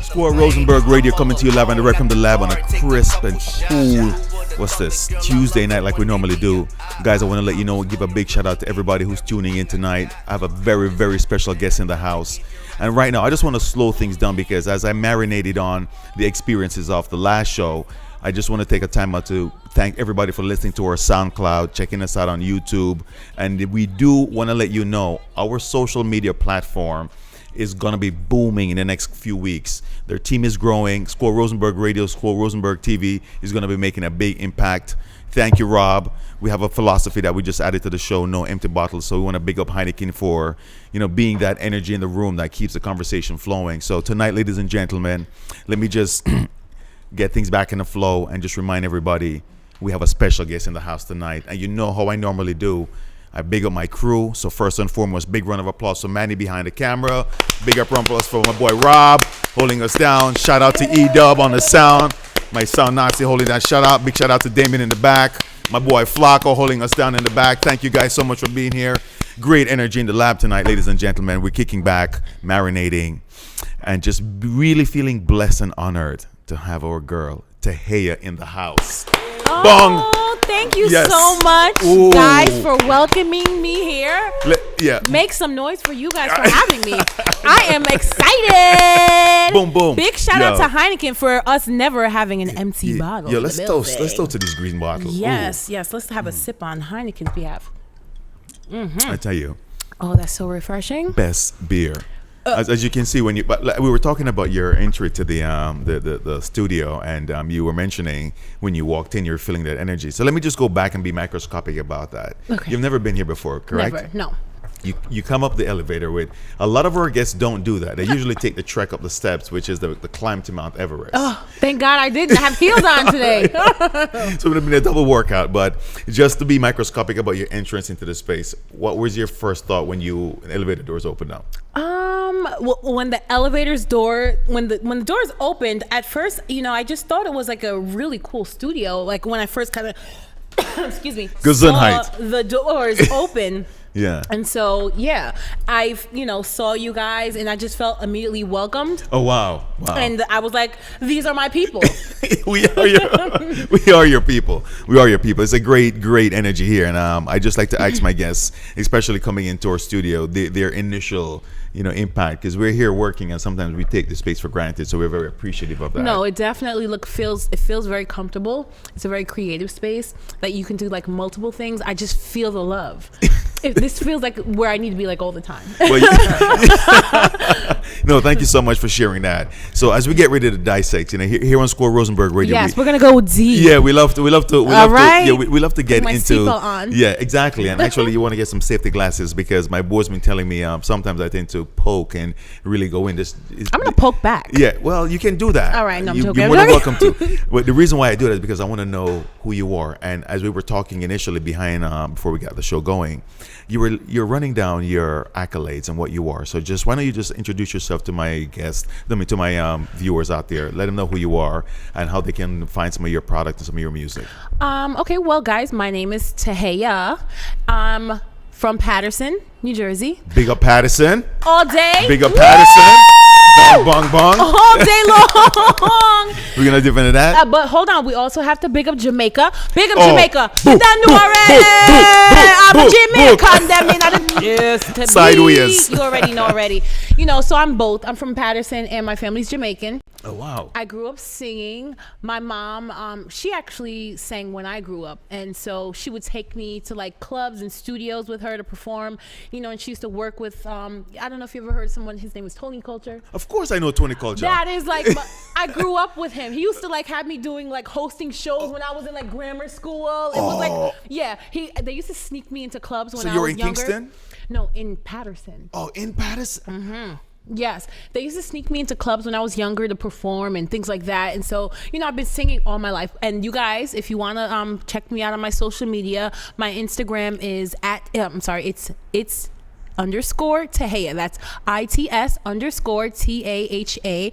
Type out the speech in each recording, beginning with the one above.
Squirrel Rosenberg Radio coming to you live and direct from the lab on a crisp and cool, Tuesday night like we normally do. Guys, I want to let you know, give a big shout out to everybody who's tuning in tonight. I have a very, very special guest in the house. And right now, I just want to slow things down because as I marinated on the experiences of the last show, I just want to take a time out to thank everybody for listening to our SoundCloud, checking us out on YouTube. And we do want to let you know our social media platform is going to be booming in the next few weeks. Their team is growing. Squirrel Rosenberg Radio, Squirrel Rosenberg TV is going to be making a big impact. Thank you, Rob. We have a philosophy that we just added to the show, no empty bottles. So we want to big up Heineken for, being that energy in the room that keeps the conversation flowing. So tonight, ladies and gentlemen, let me just get things back in the flow and just remind everybody we have a special guest in the house tonight. And you know how I normally do. I big up my crew. So first and foremost, big round of applause for Manny behind the camera. Big up round of applause for my boy Rob holding us down. Shout out to E-Dub on the sound. My son Nazi holding that shout out. Big shout out to Damien in the back. My boy Flacco holding us down in the back. Thank you guys so much for being here. Great energy in the lab tonight, ladies and gentlemen. We're kicking back, marinating, and just really feeling blessed and honored to have our girl Tahayah in the house. Oh, Bong. Thank you Yes. so much, Ooh. guys, for welcoming me here. Yeah. Make some noise for you guys for having me. I am excited. Boom, boom. Big shout out to Heineken for us never having an empty bottle. Yo, in let's the toast. building. Let's toast to these green bottles. Yes, yes. Let's have a sip on Heineken's behalf. I tell you, Oh, that's so refreshing. best beer. As you can see, we were talking about your entry to the studio, and you were mentioning when you walked in, you're feeling that energy. So let me just go back and be microscopic about that. Okay. You've never been here before, correct? Never. No. You come up the elevator with a lot of our guests don't do that. They usually take the trek up the steps, which is the climb to Mount Everest. Oh, thank God I didn't have heels on today. So it would have been a double workout. But just to be microscopic about your entrance into the space, what was your first thought when the elevator doors opened up? When the elevator's door, when the doors opened, at first, I just thought it was like a really cool studio. Like when I first kind of, excuse me, Gesundheit. saw the doors open. Yeah. And so, I, saw you guys and I just felt immediately welcomed. Oh, wow. And I was like, these are my people. we are your people. We are your people. It's a great energy here. And I just like to ask my guests, especially coming into our studio, their initial, impact, because we're here working and sometimes we take the space for granted. So we're very appreciative of that. No, it definitely feels very comfortable. It's a very creative space that you can do like multiple things. I just feel the love. This feels like where I need to be like all the time. No, thank you so much for sharing that. So as we get ready to dissect, here on Squirrel Rosenberg Radio, yes, we're gonna go deep. Yeah, we love to get my into. seatbelt on. Yeah, exactly. And actually, you want to get some safety glasses because my boy's been telling me sometimes I tend to poke and really go in this. I'm gonna poke back. Yeah, well, you can do that. All right, no, I'm joking. You're more than welcome to. But the reason why I do that is because I want to know who you are. And as we were talking initially before we got the show going, you're running down your accolades and what you are. So why don't you just introduce yourself to my guests, to my viewers out there. Let them know who you are and how they can find some of your product and some of your music. Okay, well, guys, my name is Tahayah. I'm from Patterson, New Jersey. Big up Patterson. All day. Big up Patterson. Bong, bong. All day long. We're going to dip into that. But hold on. We also have to big up Jamaica. Big up Jamaica. Boo, you done know already. I'm Jamaican. That mean yes, to sideways. You already know already. So I'm both. I'm from Patterson and my family's Jamaican. Oh, wow. I grew up singing. My mom, she actually sang when I grew up. And so she would take me to like clubs and studios with her to perform, and she used to work with, I don't know if you ever heard someone, his name was Tony Culture. Of course I know Tony Culture. That is like, I grew up with him. He used to like have me doing like hosting shows when I was in like grammar school. It was like, they used to sneak me into clubs when I was younger. So you're in Kingston? No, in Patterson. Oh, in Patterson? Mm-hmm. Yes, they used to sneak me into clubs when I was younger to perform and things like that. And so, I've been singing all my life. And you guys, if you want to check me out on my social media, my Instagram is it's underscore Tahayah. That's ITS underscore TAHAYAH.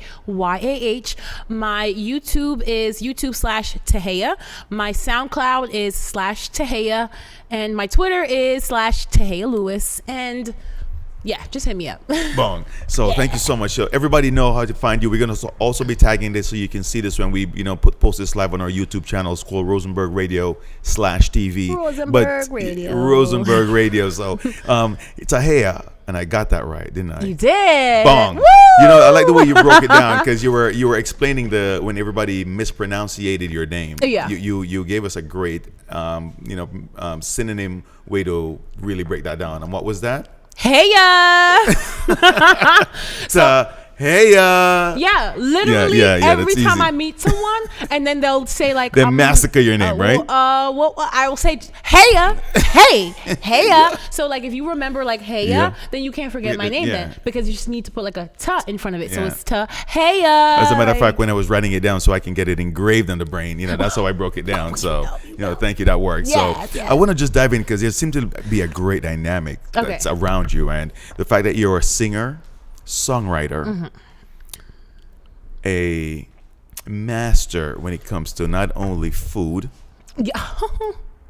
My YouTube is YouTube/Tahayah. My SoundCloud is /Tahayah. And my Twitter is /Tahayah Lewis. And Yeah, just hit me up. Bong. So thank you so much. So everybody know how to find you. We're gonna also be tagging this so you can see this when we post this live on our YouTube channel. It's called Rosenberg Radio /TV. Rosenberg Radio. So Tahayah, and I got that right, didn't I? You did. Bong. Woo! I like the way you broke it down because you were explaining when everybody mispronunciated your name. Yeah. You gave us a great synonym way to really break that down. And what was that? Tahayah. Tahayah. Yeah, literally every time I meet someone, and then they'll say like, they massacre your name, right? Well, I will say Tahayah, Tahayah. So like, if you remember like Tahayah, then you can't forget my name then, because you just need to put like a ta in front of it. So it's Tahayah. As a matter of fact, when I was writing it down so I can get it engraved on the brain, that's how I broke it down. So thank you. That worked. Yes, so I want to just dive in because there seems to be a great dynamic that's around you, and the fact that you're a singer, songwriter, a master when it comes to not only food,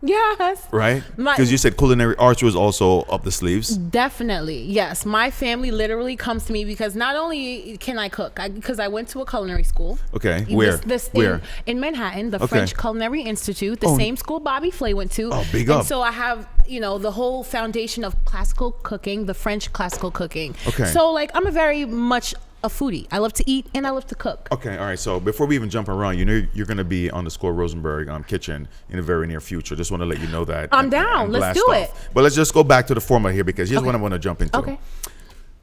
yes, right? Because you said culinary arts was also up the sleeves. Definitely, yes. My family literally comes to me because not only can I cook, because I went to a culinary school. Okay, where? In Manhattan, the French Culinary Institute, the same school Bobby Flay went to. Oh, big up. And so I have the whole foundation of classical cooking, the French classical cooking. Okay. So like, I'm a very much a foodie. I love to eat and I love to cook. Okay, all right. So before we even jump around, you're going to be on the Squirrel Rosenberg kitchen in the very near future. Just want to let you know that. I'm down. Let's do it. But let's just go back to the format here because here's what I want to jump into. Okay.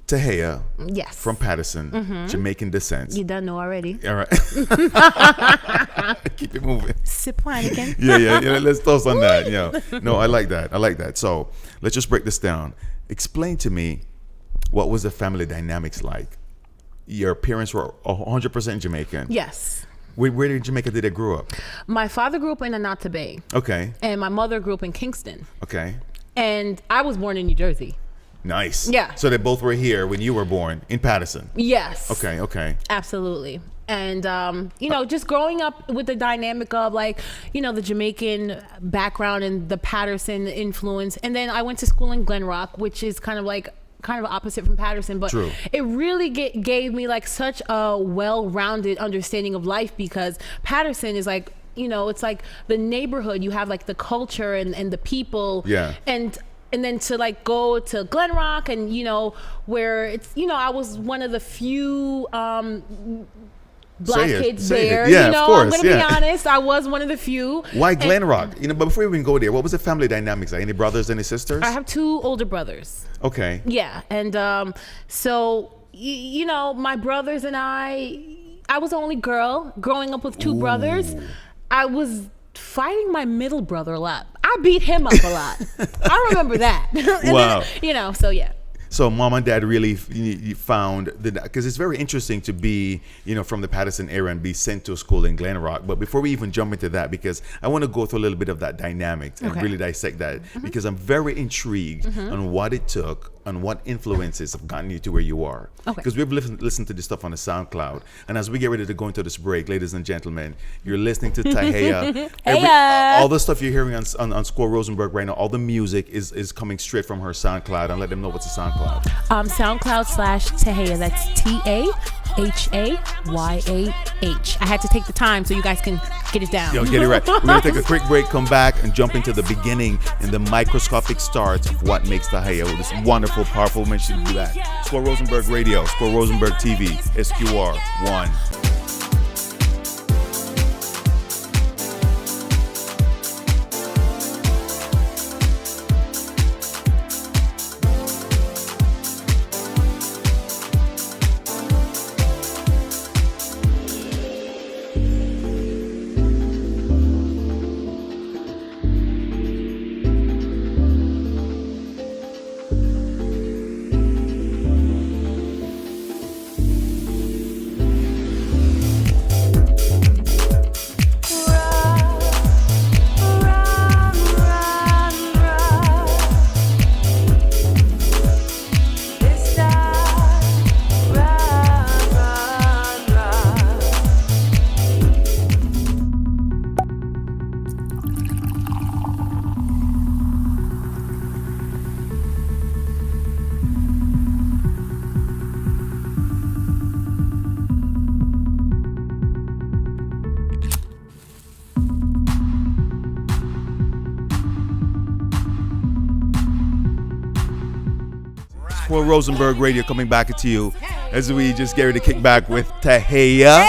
Tahayah. Yes. From Patterson, Jamaican descent. You done know already. All right. Keep it moving. Sip Heineken. Yeah. Let's toast on that. No, I like that. So let's just break this down. Explain to me, what was the family dynamics like? Your parents were 100% Jamaican. Yes. Where in Jamaica did they grow up? My father grew up in Anata Bay. Okay. And my mother grew up in Kingston. Okay. And I was born in New Jersey. Nice. Yeah. So they both were here when you were born in Patterson. Yes. Okay. Absolutely. And, just growing up with the dynamic of like, the Jamaican background and the Patterson influence. And then I went to school in Glen Rock, which is kind of opposite from Patterson, but True. It really gave me like such a well-rounded understanding of life, because Patterson is like, it's like the neighborhood. You have like the culture and the people. Yeah. And then to like go to Glen Rock and, where it's, I was one of the few black kids there. Yeah, of course. I'm going to be honest. I was one of the few. Why Glen Rock? But before we even go there, what was the family dynamics like? Any brothers, any sisters? I have 2 older brothers. Okay. Yeah. And so, my brothers and I was the only girl growing up with 2 brothers. I was fighting my middle brother a lot. I beat him up a lot. I remember that. Wow. Then, so yeah. So mom and dad really found because it's very interesting to be, from the Patterson area and be sent to a school in Glen Rock. But before we even jump into that, because I want to go through a little bit of that dynamic and really dissect that, because I'm very intrigued on what it took and what influences have gotten you to where you are. Because we've listened to this stuff on the SoundCloud. And as we get ready to go into this break, ladies and gentlemen, you're listening to Tahayah. All the stuff you're hearing on Squirrel Rosenberg right now, all the music is coming straight from her SoundCloud. And let them know what's the SoundCloud. SoundCloud/Tahayah. That's TAHAYAH. I had to take the time so you guys can get it down. Yo, get it right. We're going to take a quick break, come back, and jump into the beginning and the microscopic start of what makes Tahayah with this wonderful, powerful mention to do that. Squirrel Rosenberg Radio, Squirrel Rosenberg TV, SQR1. Squirrel Rosenberg Radio coming back to you as we just get ready to kick back with Tahayah.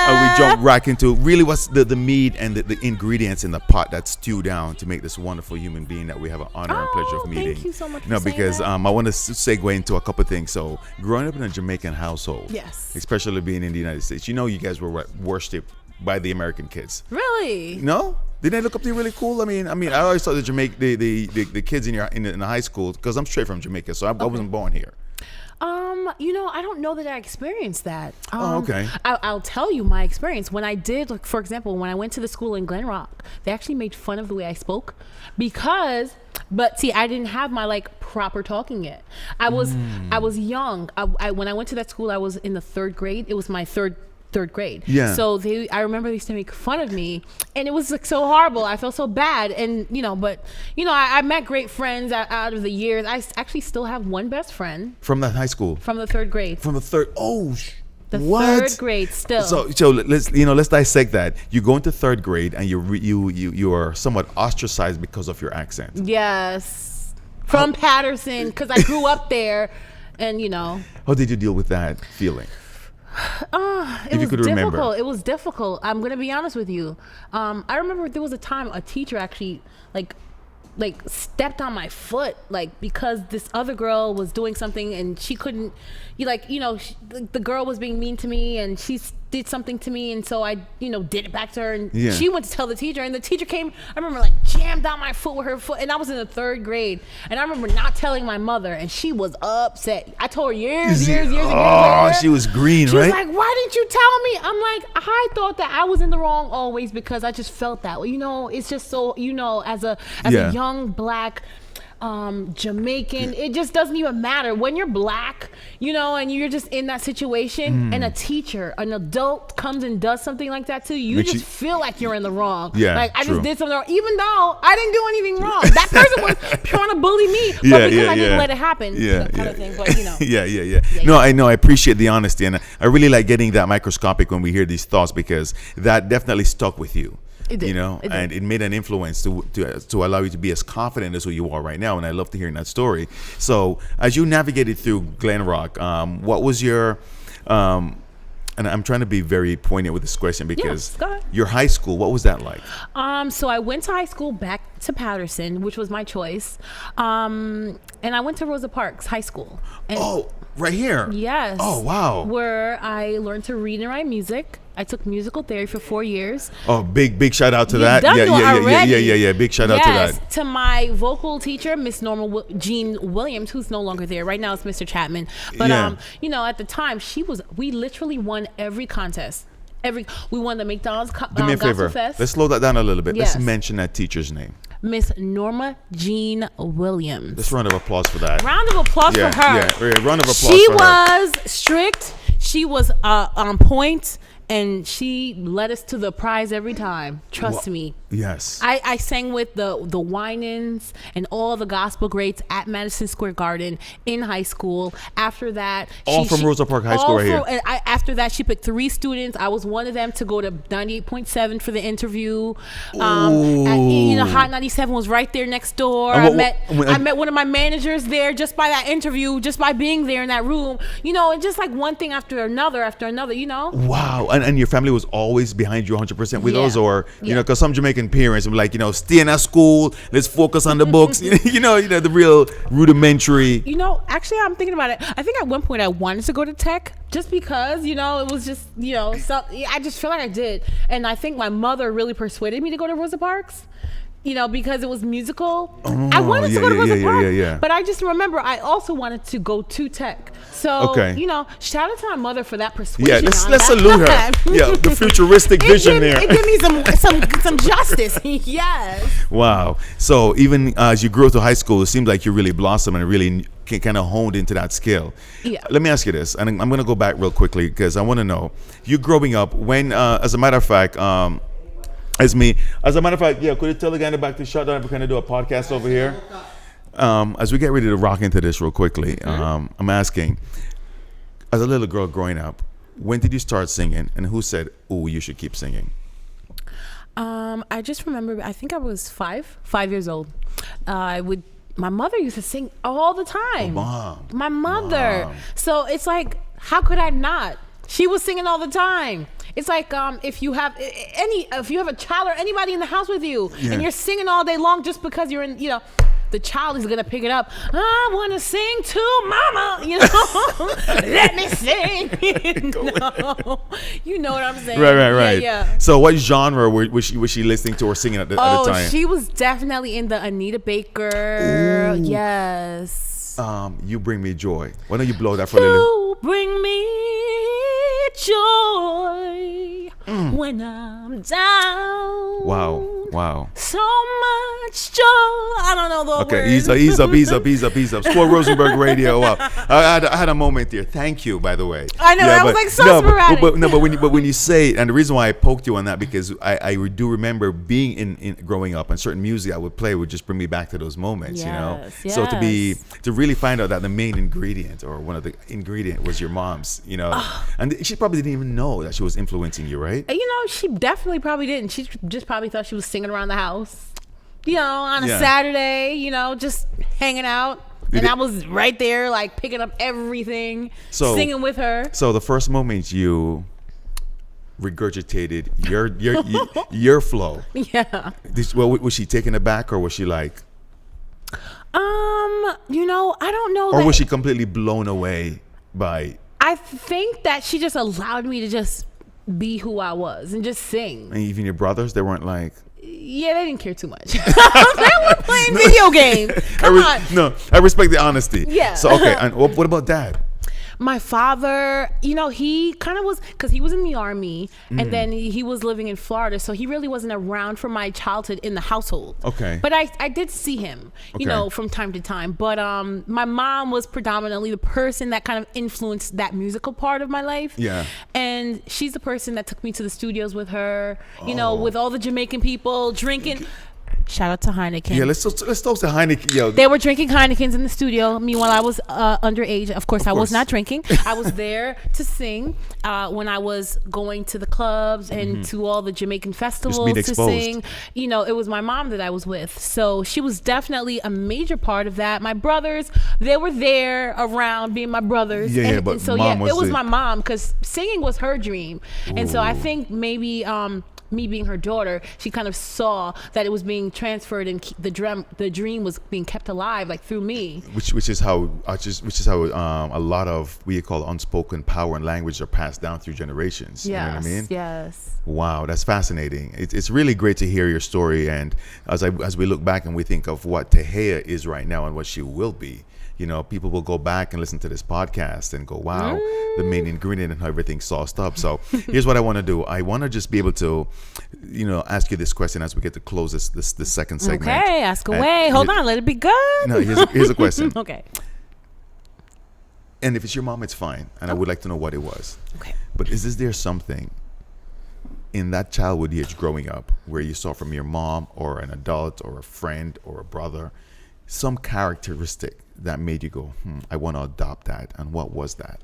And we jump right into really what's the meat and the ingredients in the pot that stew down to make this wonderful human being that we have an honor and pleasure of meeting. Thank you so much. Because I want to segue into a couple of things. So growing up in a Jamaican household, yes, especially being in the United States, you guys were worshipped by the American kids. Really? No? Didn't they look up to you really cool? I mean, I always thought the kids in the high school, because I'm straight from Jamaica, so I wasn't born here. I don't know that I experienced that. Okay. I'll tell you my experience. When I did, like, for example, when I went to the school in Glen Rock, they actually made fun of the way I spoke but see, I didn't have my proper talking yet. I was young. When I went to that school, I was in the 3rd grade. It was my third grade. Yeah. So I remember they used to make fun of me, and it was so horrible. I felt so bad, and I met great friends out of the years. I actually still have one best friend from that high school. From the 3rd grade. From the third. Oh, the what? 3rd grade still. So let's dissect that. You go into 3rd grade and you are somewhat ostracized because of your accent. Yes. From Patterson, because I grew up there, and How did you deal with that feeling? It was difficult. It was difficult. I'm gonna be honest with you. I remember there was a time a teacher actually stepped on my foot, because this other girl was doing something and she couldn't. The girl was being mean to me and she did something to me, and so I did it back to her, and she went to tell the teacher, and the teacher came. I remember jammed on my foot with her foot, and I was in the 3rd grade, and I remember not telling my mother, and she was upset. I told her years later. Oh, she was green, she right? She was like, "Why didn't you tell me?" I'm like, I thought that I was in the wrong always because I just felt that way. It's just so as a young black Jamaican, it just doesn't even matter when you're black, and you're just in that situation, and a teacher, an adult comes and does something like that to you, you feel like you're in the wrong. I just did something wrong, even though I didn't do anything wrong. That person was trying to bully me, but because I didn't let it happen, kind of thing. But No, I know. I appreciate the honesty, and I really like getting that microscopic when we hear these thoughts, because that definitely stuck with you. It did. And it made an influence to allow you to be as confident as who you are right now. And I love to hear that story. So as you navigated through Glen Rock, what was your, and I'm trying to be very poignant with this question because your high school, what was that like? So I went to high school back to Patterson, which was my choice. And I went to Rosa Parks High School. And right here? Yes. Oh, wow. Where I learned to read and write music. I took musical theory for 4 years. Oh, big shout out to that. Yeah. Big shout out to that. To my vocal teacher, Miss Norma Jean Williams, who's no longer there. Right now it's Mr. Chapman. But at the time we literally won every contest. We won the McDonald's Do me a favor. Fest. Let's slow that down a little bit. Yes. Let's mention that teacher's name. Miss Norma Jean Williams. Let's round of applause for that. Round of applause for her. Yeah, round of applause she for her. was strict. She was on point. And she led us to the prize every time. Trust me. Yes. I sang with the Winans and all the gospel greats at Madison Square Garden in high school. After that, all from Rosa Park High School right here. And after that, she picked 3 students. I was one of them to go to 98.7 for the interview. Hot 97 was right there next door. I met one of my managers there just by that interview, just by being there in that room. And just one thing after another. Wow. And your family was always behind you 100% with those, or because some Jamaican parents were like, stay in that school, let's focus on the books. The real rudimentary. Actually, I'm thinking about it. I think at one point I wanted to go to tech just because it was just I just feel like I did, and I think my mother really persuaded me to go to Rosa Parks. Because it was musical. I wanted to go to Rosa Parks, but I just remember I also wanted to go to tech. So, shout out to my mother for that persuasion. Yeah, let's salute her. Yeah, the futuristic vision there. It gave me some justice. Yes. Wow. So even as you grew to high school, it seems like you really blossomed and really kind of honed into that skill. Yeah. Let me ask you this, and I'm going to go back real quickly because I want to know, you growing up, when, as a matter of fact, could you tell the guy in the back to shut down? We're going to do a podcast over here. As we get ready to rock into this real quickly, I'm asking, as a little girl growing up, when did you start singing, and who said, "Oh, you should keep singing"? I just remember, I think I was 5 years old. I would my mother used to sing all the time. Mom. My mother. Mom. So it's like, how could I not? She was singing all the time. It's like if you have a child or anybody in the house with you, and you're singing all day long just because you're in, the child is gonna pick it up. I wanna sing to mama, let me sing. You know what I'm saying? Right. Yeah. So what genre was she listening to or singing at the time? Oh, she was definitely in the Anita Baker. Ooh. Yes. You Bring Me Joy. Why don't you blow that for a little? You bring me joy when I'm down. Wow. So much joy. I don't know the words. Okay, ease up. Squirrel Rosenberg Radio. Wow. I had a moment there. Thank you, by the way. I know, I was like so sporadic. But when you say, and the reason why I poked you on that, because I do remember being in growing up, and certain music I would play would just bring me back to those moments, Yes. So to really find out that the main ingredient or one of the ingredient was your mom's, and she probably didn't even know that she was influencing you, right? She definitely probably didn't. She just probably thought she was singing around the house, on a Saturday, just hanging out. And I was right there, like picking up everything, singing with her. So the first moment you regurgitated your flow. Yeah. Was she taken aback, or was she like? I don't know. Or was she completely blown away by? I think that she just allowed me to just be who I was and just sing. And even your brothers, they weren't like. Yeah, they didn't care too much. They were playing video games. Come on. No, I respect the honesty. Yeah. So okay, and what about Dad? My father, he kind of was, because he was in the Army, and then he was living in Florida, so he really wasn't around for my childhood in the household. Okay. But I did see him, from time to time. But my mom was predominantly the person that kind of influenced that musical part of my life. Yeah. And she's the person that took me to the studios with her, with all the Jamaican people drinking. Shout out to Heineken. Yeah, let's talk to Heineken. Yo. They were drinking Heinekens in the studio. Meanwhile, I was underage. Of course, I was not drinking. I was there to sing when I was going to the clubs and to all the Jamaican festivals to sing. It was my mom that I was with. So she was definitely a major part of that. My brothers, they were there around being my brothers. But it was my mom, because singing was her dream. Ooh. And so I think maybe me being her daughter, she kind of saw that it was being transferred and the dream was being kept alive, like through me. Which is how a lot of what you call unspoken power and language are passed down through generations. Yes, you know what I mean? Yes. Wow, that's fascinating. It's really great to hear your story, and as we look back and we think of what Tahayah is right now and what she will be. People will go back and listen to this podcast and go, wow, the main ingredient and how everything's sauced up. So here's what I want to do. I want to just be able to, ask you this question as we get to close this second segment. Okay, ask away. Hold on, let it be good. No, here's a question. Okay. And if it's your mom, it's fine. And I would like to know what it was. Okay. But is there something in that childhood years growing up where you saw from your mom or an adult or a friend or a brother, some characteristic that made you go, I want to adopt that? And what was that?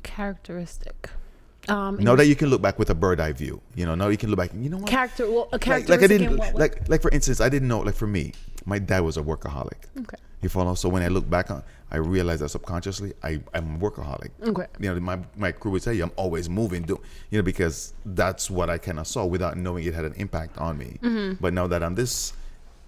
Characteristic. Now that you can look back with a bird eye view, now you can look back and what? A characteristic. Like for instance, I didn't know, like for me, my dad was a workaholic. Okay. You follow? So when I look back on, I realized that subconsciously I'm a workaholic. Okay. My crew would tell you I'm always moving, because that's what I kind of saw without knowing it had an impact on me. But now that I'm this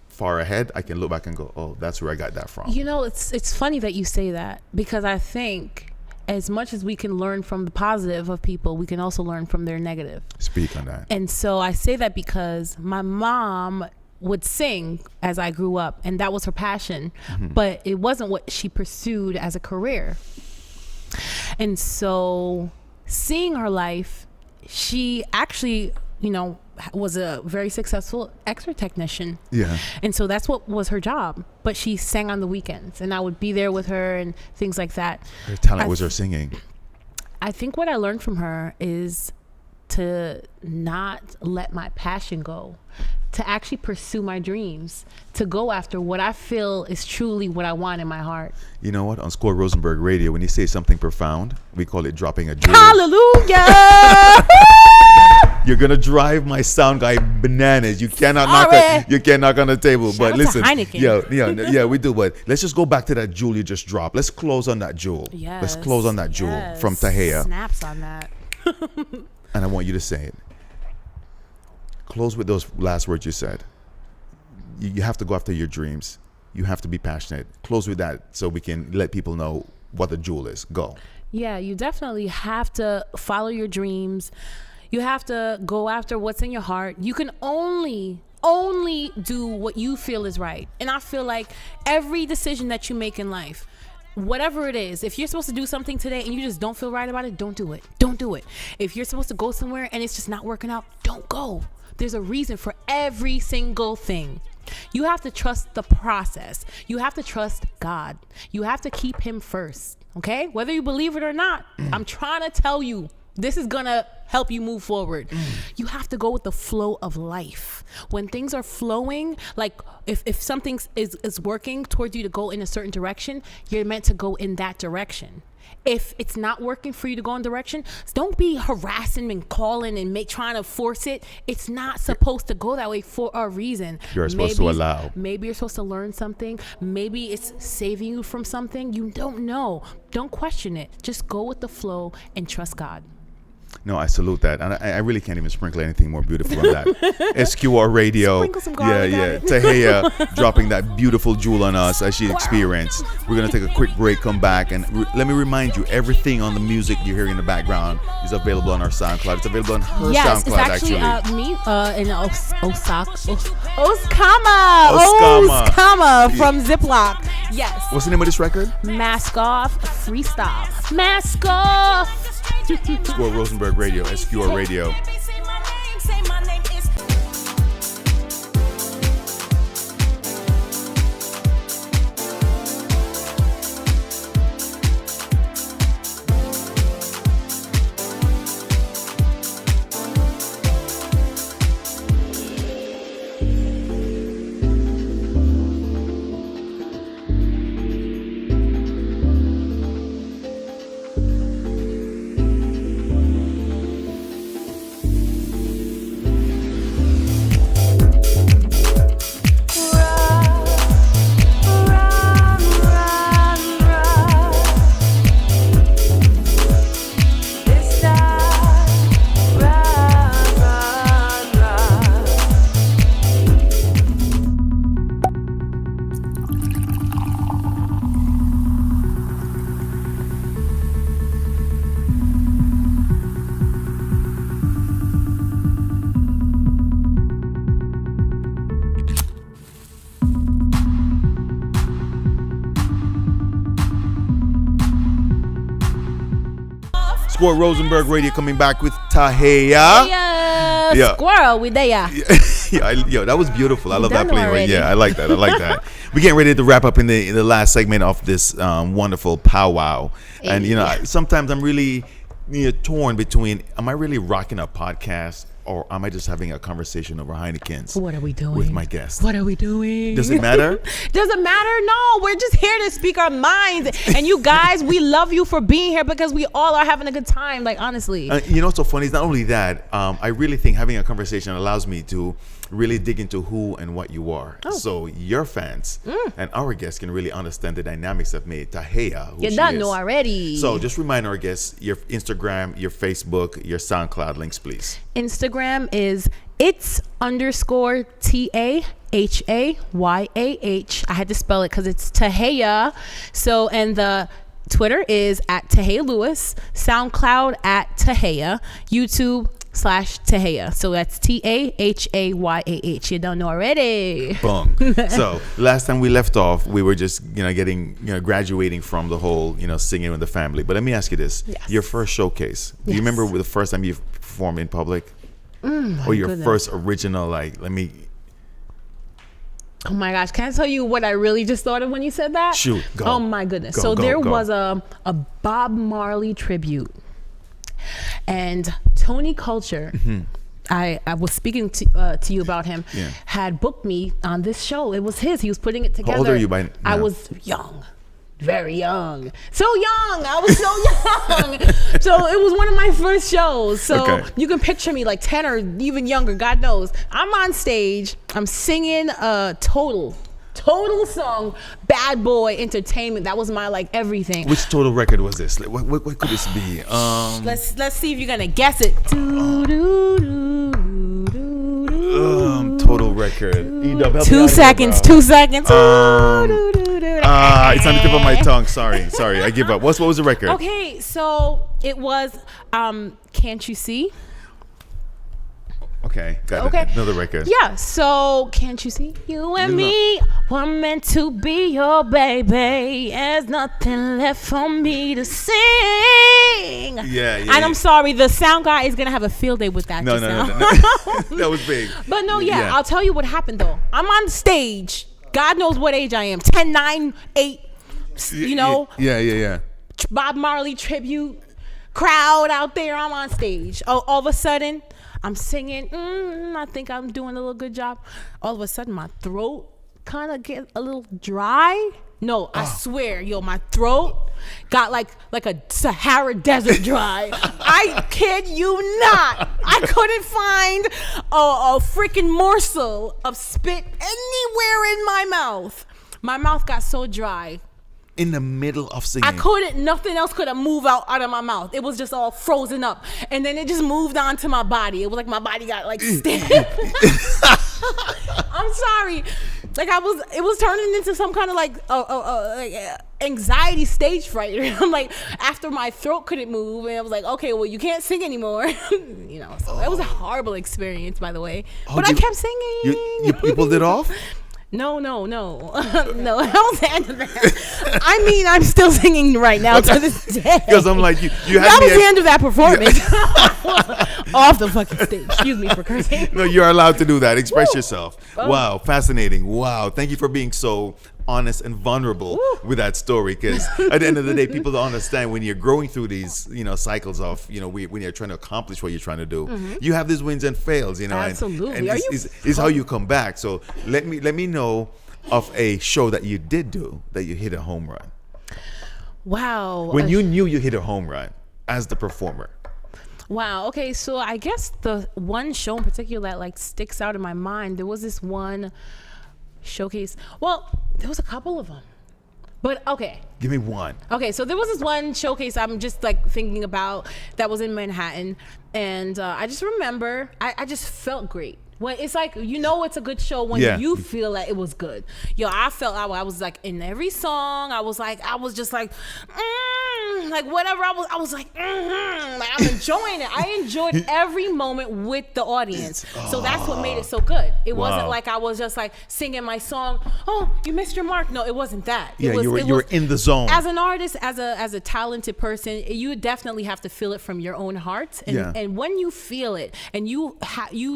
far ahead, I can look back and go, oh, that's where I got that from. It's funny that you say that, because I think as much as we can learn from the positive of people, we can also learn from their negative. Speak on that. And so I say that because my mom would sing as I grew up, and that was her passion, but it wasn't what she pursued as a career. And so seeing her life, she actually, was a very successful X-ray technician. Yeah. And so that's what was her job. But she sang on the weekends, and I would be there with her and things like that. Her talent was her singing. I think what I learned from her is to not let my passion go, to actually pursue my dreams, to go after what I feel is truly what I want in my heart. You know what? On Squirrel Rosenberg Radio, when you say something profound, we call it dropping a jewel. Hallelujah! You're gonna drive my sound guy bananas. You cannot knock on the table. Shout but out listen, to Heineken. yeah, we do. But let's just go back to that jewel you just dropped. Let's close on that jewel. Yes. Let's close on that jewel from Tahayah. Snaps on that. And I want you to say it. Close with those last words you said. You have to go after your dreams. You have to be passionate. Close with that so we can let people know what the jewel is. Go. Yeah, you definitely have to follow your dreams. You have to go after what's in your heart. You can only do what you feel is right. And I feel like every decision that you make in life, whatever it is, if you're supposed to do something today and you just don't feel right about it, don't do it. Don't do it. If you're supposed to go somewhere and it's just not working out, don't go. There's a reason for every single thing. You have to trust the process. You have to trust God. You have to keep him first. Okay? Whether you believe it or not, I'm trying to tell you, this is gonna help you move forward. You have to go with the flow of life. When things are flowing, like if something is working towards you to go in a certain direction, you're meant to go in that direction. If it's not working for you to go in direction, don't be harassing and calling and trying to force it. It's not supposed to go that way for a reason. You're supposed to allow. Maybe you're supposed to learn something. Maybe it's saving you from something. You don't know. Don't question it. Just go with the flow and trust God. No, I salute that, and I really can't even sprinkle anything more beautiful on that. SQR Radio, Sprinkle some garlic on it. Tahayah dropping that beautiful jewel on us as she experienced. We're gonna take a quick break, come back, and let me remind you, everything on the music you're hearing in the background is available on our SoundCloud. It's available on her SoundCloud. Yes, it's actually me in Oscama from Ziploc. Yes. What's the name of this record? Mask Off Freestyle. Mask Off. Squirrel Rosenberg Radio, SQR Radio. Squirrel Rosenberg Radio coming back with Tahayah. Yeah. Squirrel, we there. Yo, that was beautiful. I love that playing right. Already. Yeah, I like that. We're getting ready to wrap up in the last segment of this wonderful powwow. And sometimes I'm really torn between, am I really rocking a podcast or am I just having a conversation over Heineken's? What are we doing with my guest? What are we doing? Does it matter? Does it matter? No, we're just here to speak our minds. And you guys, we love you for being here because we all are having a good time. Like, honestly. What's so funny is not only that, I really think having a conversation allows me to really dig into who and what you are. Oh. So your fans and our guests can really understand the dynamics of me, Tahayah, who you don't know already. So just remind our guests your Instagram, your Facebook, your SoundCloud links, please. Instagram is _TAHAYAH. I had to spell it because it's Tahayah. So, and the Twitter is at Tahayah Lewis, SoundCloud at Tahayah, YouTube /Tahayah. So that's TAHAYAH. You don't know already. Boom. So last time we left off, we were just graduating from the whole singing with the family. But let me ask you this: your first showcase. Do you remember the first time you performed in public, or your first original? Oh my gosh, can I tell you what I really just thought of when you said that? Shoot, go. Oh my goodness. There was a Bob Marley tribute. And Tony Culture, I was speaking to you about him, had booked me on this show. It was his. He was putting it together. How old are you by now? I was young. very young. So young. I was so young. So it was one of my first shows. So you can picture me like 10 or even younger, God knows. I'm on stage. I'm singing a total song, Bad Boy Entertainment. That was my like everything. Which Total record was this? Like, what could this be? Let's see if you're gonna guess it. Total record. 2 seconds. 2 seconds. It's on the tip of my tongue. Sorry, I give up. What was the record? Okay, so it was Can't You See? Okay, got it. Another record. Yeah, so Can't You See? You and me were meant to be your baby. There's nothing left for me to sing. Yeah. And I'm sorry, the sound guy is going to have a field day with that. No. That was big. But no, I'll tell you what happened though. I'm on stage. God knows what age I am. 10, 9, 8, you know. Yeah. Bob Marley tribute crowd out there. I'm on stage. All of a sudden, I'm singing. I think I'm doing a little good job. All of a sudden, my throat kind of get a little dry. No, I swear, my throat got like a Sahara desert dry. I kid you not. I couldn't find a freaking morsel of spit anywhere in my mouth. My mouth got so dry. In the middle of singing. Nothing else could have moved out of my mouth. It was just all frozen up. And then it just moved on to my body. It was like my body got like stiff. I'm sorry. Like it was turning into some kind of like anxiety stage fright. I'm like, after my throat couldn't move, and I was like, okay, well, you can't sing anymore. So it was a horrible experience, by the way. But I kept singing. You pulled it off? No. No, that was the end of that. I mean, I'm still singing right now to this day. Because I'm like, you had that was the end of that performance. Off the fucking stage. Excuse me for cursing. No, you're allowed to do that. Express yourself. Oh. Wow, fascinating. Wow, thank you for being so honest and vulnerable with that story, because at the end of the day, people don't understand when you're growing through these cycles of when you're trying to accomplish what you're trying to do, you have these wins and fails, absolutely, and this is how you come back. So let me know of a show that you did do that you hit a home run. Wow. When you knew you hit a home run as the performer. Wow. Okay. So I guess the one show in particular that like sticks out in my mind, there was this one showcase. Well, there was a couple of them, but okay. Give me one. Okay, so there was this one showcase I'm just like thinking about that was in Manhattan, and I just remember I just felt great. When it's like, it's a good show when you feel like it was good. I felt I was like in every song. I was just like whatever. I was like I'm enjoying it. I enjoyed every moment with the audience. So that's what made it so good. It wasn't like I was just like singing my song. Oh, you missed your mark. No, it wasn't that. You were in the zone. As an artist, as a talented person, you definitely have to feel it from your own heart. And when you feel it and you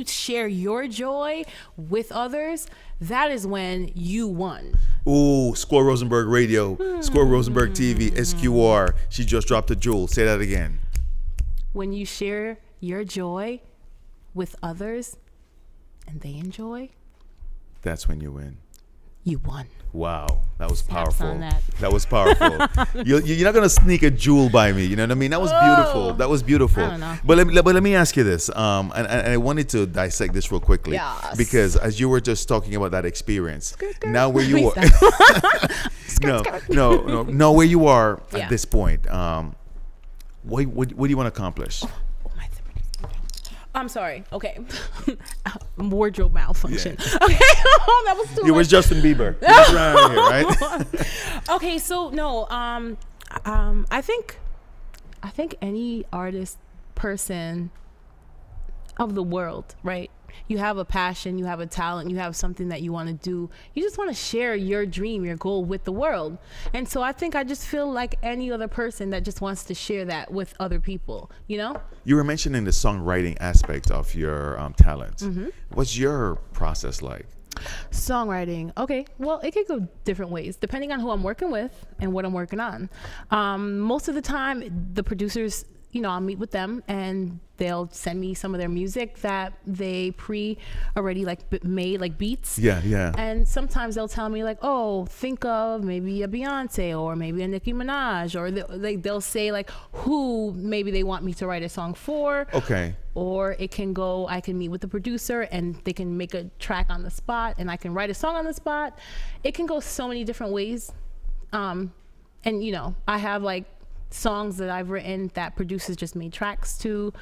share your joy with others, that is when you won. Ooh, Squirrel Rosenberg Radio, Squirrel Rosenberg TV, SQR. She just dropped a jewel. Say that again. When you share your joy with others and they enjoy, that's when you win. You won. Wow, that was powerful. That was powerful. You're not gonna sneak a jewel by me. You know what I mean? That was beautiful. That was beautiful. I don't know. But let me ask you this. And I wanted to dissect this real quickly, because as you were just talking about that experience, now where you are, no, where you are at this point, what do you want to accomplish? I'm sorry. Okay. Wardrobe malfunction. Yeah. Okay. That was too much. You was Justin Bieber. You was around here, right? Okay. So no. I think any artist, person of the world, right? You have a passion, you have a talent, you have something that you want to do. You just want to share your dream, your goal with the world. And so I think I just feel like any other person that just wants to share that with other people, You were mentioning the songwriting aspect of your talent. Mm-hmm. What's your process like? Songwriting. Okay. Well, it could go different ways depending on who I'm working with and what I'm working on. Most of the time, the producers I'll meet with them and they'll send me some of their music that they already like made, like beats. Yeah. And sometimes they'll tell me like, oh, think of maybe a Beyonce or maybe a Nicki Minaj, or they'll say like who maybe they want me to write a song for. Okay. Or I can meet with the producer and they can make a track on the spot and I can write a song on the spot. It can go so many different ways. And I have like songs that I've written that producers just made tracks to.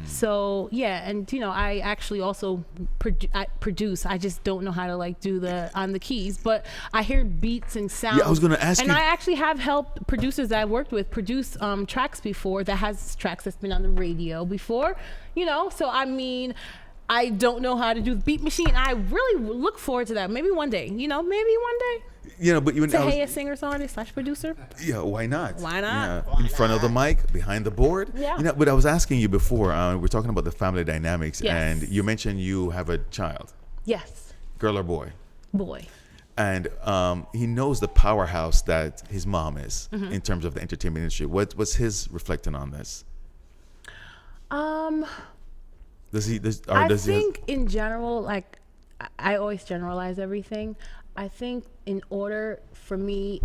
So yeah, and I actually also produce. I just don't know how to like do on the keys, but I hear beats and sounds. Yeah, I was gonna ask and you. I actually have helped producers that I've worked with produce tracks before, that has tracks that's been on the radio before. So I mean, I don't know how to do the beat machine. I really look forward to that. Maybe one day. Maybe one day. But even Tahayah, singer-songwriter / producer. Yeah, why not? Why not? Yeah. In front of the mic, behind the board. Yeah. But I was asking you before. We're talking about the family dynamics, Yes. and you mentioned you have a child, Yes. girl or boy, Boy. and he knows the powerhouse that his mom is in terms of the entertainment industry. What's his reflecting on this? I think in general, like I always generalize everything. I think in order for me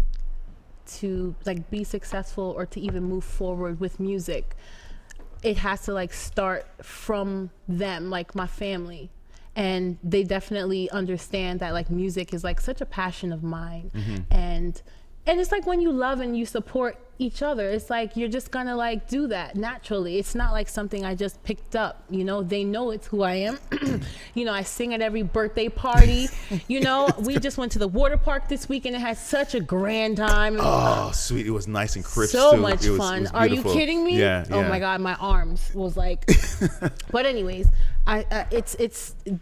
to like be successful or to even move forward with music, it has to like start from them, like my family. And they definitely understand that like music is like such a passion of mine. And it's like when you love and you support each other, it's like you're just gonna like do that naturally. It's not like something I just picked up. They know it's who I am. I sing at every birthday party. We just went to the water park this week and it had such a grand time. Oh, sweet! It was nice and crisp. So too. much It was fun. beautiful. Are you kidding me? Yeah. Oh my God, my arms was like. But anyways,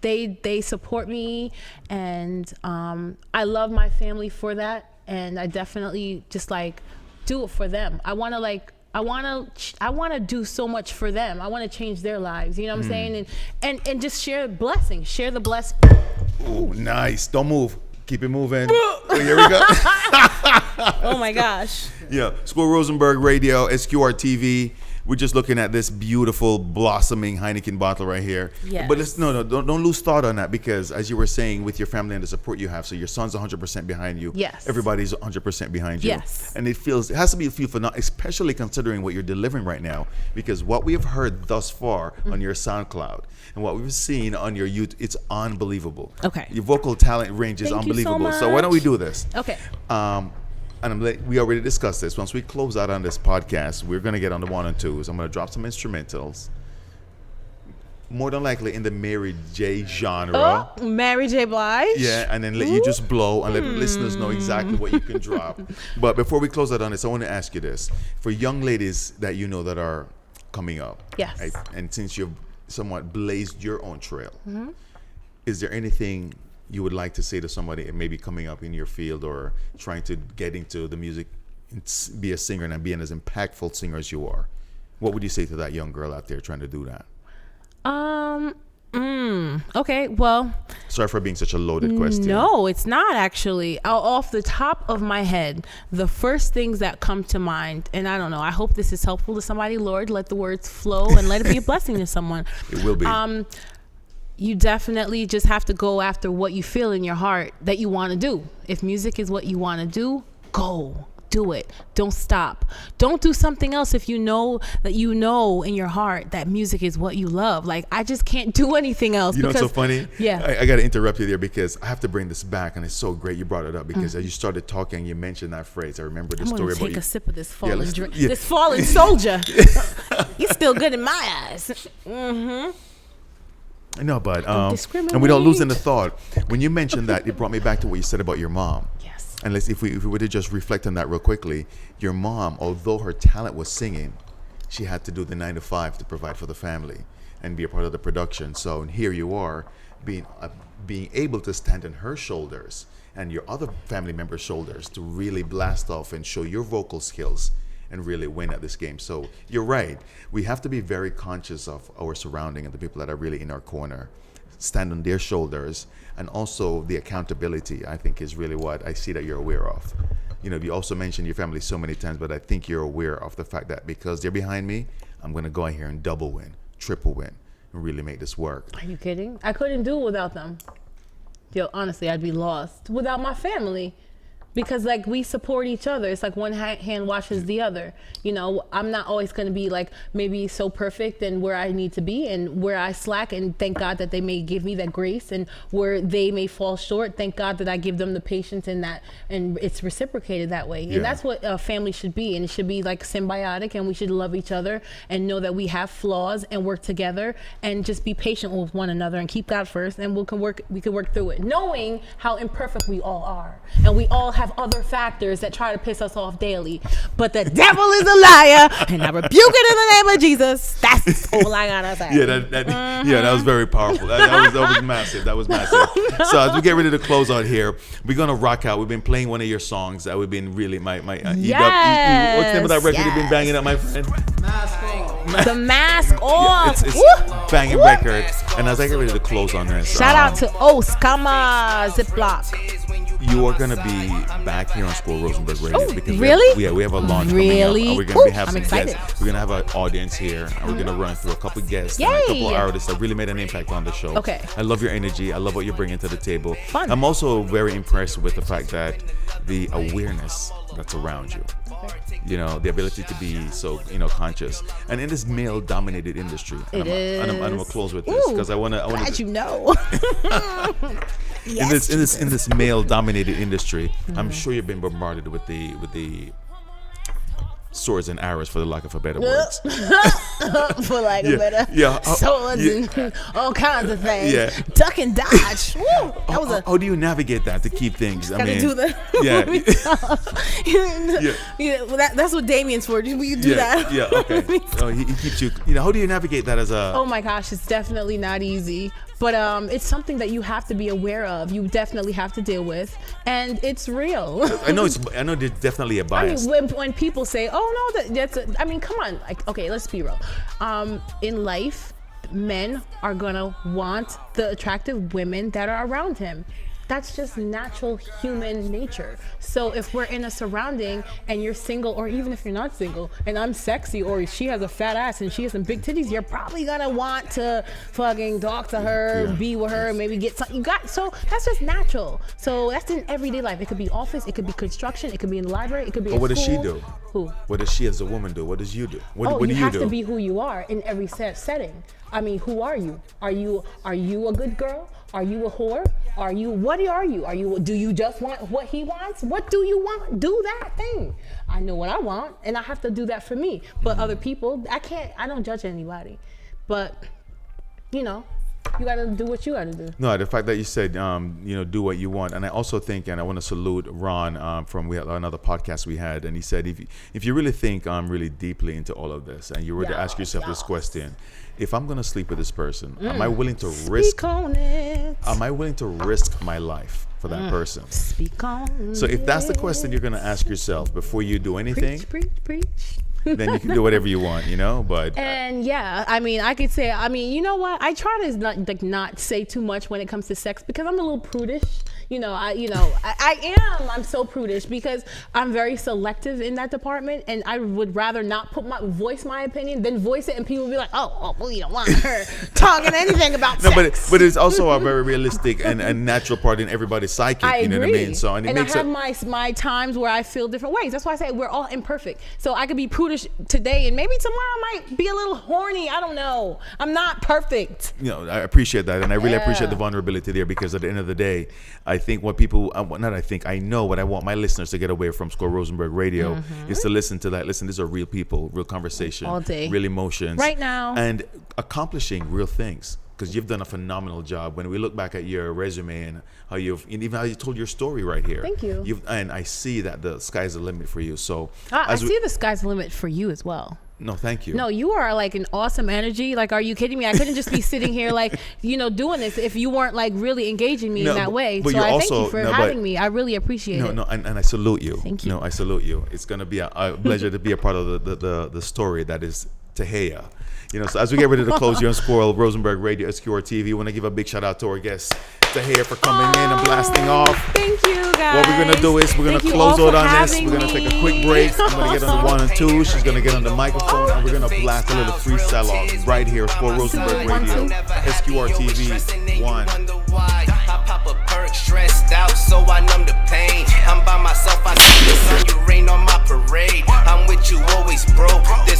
they support me, and I love my family for that. And I definitely just like do it for them. I want to do so much for them. I want to change their lives. You know what I'm saying? And just share blessings, share the blessing. Oh, nice. Don't move. Keep it moving. Here we go. Oh my gosh. Yeah. Squirrel Rosenberg Radio, SQR TV. We're just looking at this beautiful blossoming Heineken bottle right here. Yes. But don't lose thought on that, because as you were saying, with your family and the support you have, so your son's 100% behind you. Yes. Everybody's 100% behind you. Yes. And it has to be a feel for, especially considering what you're delivering right now, because what we have heard thus far on your SoundCloud and what we've seen on your YouTube, it's unbelievable. Okay. Your vocal talent range is Thank you so unbelievable. So why don't we do this? Okay. And we already discussed this. Once we close out on this podcast, we're going to get on the 1 and 2s. I'm going to drop some instrumentals. More than likely in the Mary J genre. Oh, Mary J. Blige. Yeah, and then let you just blow and let the listeners know exactly what you can drop. But before we close out on this, I want to ask you this. For young ladies that you know that are coming up. Yes. Right, and since you've somewhat blazed your own trail, is there anything you would like to say to somebody maybe coming up in your field or trying to get into the music, be a singer and being as impactful singer as you are? What would you say to that young girl out there trying to do that? Okay, well. Sorry for being such a loaded question. No, it's not actually. Off the top of my head, the first things that come to mind, and I don't know, I hope this is helpful to somebody. Lord, let the words flow and let it be a blessing to someone. It will be. You definitely just have to go after what you feel in your heart that you want to do. If music is what you want to do, go. Do it. Don't stop. Don't do something else if you know in your heart that music is what you love. Like, I just can't do anything else. You know what's so funny? Yeah. I got to interrupt you there because I have to bring this back, and it's so great you brought it up because as you started talking, you mentioned that phrase. I remember the story about you. I'm going to take a sip of this fallen drink. Yeah. This fallen soldier. He's still good in my eyes. No, but and we don't lose in the thought. When you mentioned that, it brought me back to what you said about your mom. Yes. And if we were to just reflect on that real quickly, your mom, although her talent was singing, she had to do the 9 to 5 to provide for the family and be a part of the production. So here you are, being able to stand on her shoulders and your other family members' shoulders to really blast off and show your vocal skills and really win at this game. So you're right. We have to be very conscious of our surrounding and the people that are really in our corner. Stand on their shoulders, and also the accountability, I think, is really what I see that you're aware of. you also mentioned your family so many times, but I think you're aware of the fact that because they're behind me, I'm going to go out here and double win, triple win, and really make this work. Are you kidding? I couldn't do it without them. Yo, honestly, I'd be lost without my family. Because like we support each other. It's like one hand washes the other. You know, I'm not always going to be like maybe so perfect and where I need to be and where I slack. And thank God that they may give me that grace, and where they may fall short. Thank God that I give them the patience and that, and it's reciprocated that way. And that's what a family should be. And it should be like symbiotic, and we should love each other and know that we have flaws and work together and just be patient with one another and keep God first, and we can work through it, knowing how imperfect we all are. And we all have other factors that try to piss us off daily, but the devil is a liar, and I rebuke it in the name of Jesus. That's all I gotta say. That was very powerful. That was massive. That was massive. So as we get ready to close out here, we're gonna rock out. We've been playing one of your songs that we've been really what's the name of that record you've been banging up, my friend? The Mask Off. It's banging record, and as I get ready to close on this, shout out to Oskama Ziploc. You are going to be back here on Squirrel Rosenberg Radio. Because really? We have a launch coming up. And we're going to have some guests. We're going to have an audience here. And we're going to run through a couple guests and a couple artists that really made an impact on the show. Okay. I love your energy. I love what you're bringing to the table. Fun. I'm also very impressed with the fact that the awareness that's around you. You know, the ability to be so, conscious. And in this male-dominated industry. And I'm going to close with this because I want to. Glad you know. In this male-dominated industry, I'm sure you've been bombarded with the swords and arrows, for the lack of a better words. For lack of better. Swords and all kinds of things. Yeah. Duck and dodge. Woo, that was how do you navigate that to keep things? Do that. That's what Damien's for. Will you do that? Yeah. Okay. He keeps you. How do you navigate that as a? Oh my gosh, it's definitely not easy. But it's something that you have to be aware of. You definitely have to deal with, and it's real. I know there's definitely a bias. I mean, when people say, "Oh no, that's," come on. Like, okay, let's be real. In life, men are gonna want the attractive women that are around him. That's just natural human nature. So if we're in a surrounding and you're single, or even if you're not single, and I'm sexy, or she has a fat ass and she has some big titties, you're probably gonna want to fucking talk to her, be with her, maybe get something. So that's just natural. So that's in everyday life. It could be office, it could be construction, it could be in the library, it could be. What does she do? Who? What does she as a woman do? What does you do? What do you have do? to be who you are in every setting. I mean, who are you? Are you a good girl? Are you a whore? What are you? Do you just want what he wants? What do you want? Do that thing. I know what I want, and I have to do that for me. But other people, I don't judge anybody. But, you gotta do what you gotta do. No, the fact that you said, do what you want. And I also think, and I want to salute Ron from another podcast we had, and he said, if you really think really deeply into all of this, and you were to ask yourself this question, if I'm gonna sleep with this person, am I willing to risk? On it. Am I willing to risk my life for that person? Speak on. So if that's the question you're gonna ask yourself before you do anything, preach. Then you can do whatever you want, but. And I could say, you know what? I try to not say too much when it comes to sex because I'm a little prudish. I'm so prudish because I'm very selective in that department, and I would rather not voice my opinion than voice it, and people will be like, oh, well, you don't want her talking anything about sex. But it's also a very realistic and natural part in everybody's psyche. I agree. You know what I mean? So, and I have my times where I feel different ways. That's why I say we're all imperfect. So I could be prudish today, and maybe tomorrow I might be a little horny. I don't know. I'm not perfect. I appreciate that, and I really appreciate the vulnerability there, because at the end of the day, I know what I want my listeners to get away from Squirrel Rosenberg Radio is to listen to that. Listen, these are real people, real conversation, all day, real emotions, right now, and accomplishing real things. Because you've done a phenomenal job. When we look back at your resume and even how you told your story right here. Thank you. And I see that the sky's the limit for you. So I see the sky's the limit for you as well. No, thank you. No, you are like an awesome energy. Like, are you kidding me? I couldn't just be sitting here doing this if you weren't like really engaging me in that way. So I thank you for having me. I really appreciate it. And I salute you. Thank you. No, I salute you. It's gonna be a pleasure to be a part of the story that is Tahayah. So as we get ready to close here on Squirrel Rosenberg Radio, SQR TV, I want to give a big shout out to our guest Tahayah for coming in and blasting off. Thank you. guys. What we're gonna do is we're gonna Thank you close all out for on this. having We're gonna me. take a quick break. I'm gonna get on the 1 and 2. She's gonna get on the microphone, and we're gonna blast a little freestyle off right here. Squirrel Rosenberg Radio, SQR TV 1. I pop a perk, stressed out, so I numb the pain. I'm by myself, I know the sun, you rain on my parade. I'm with you, always broke. This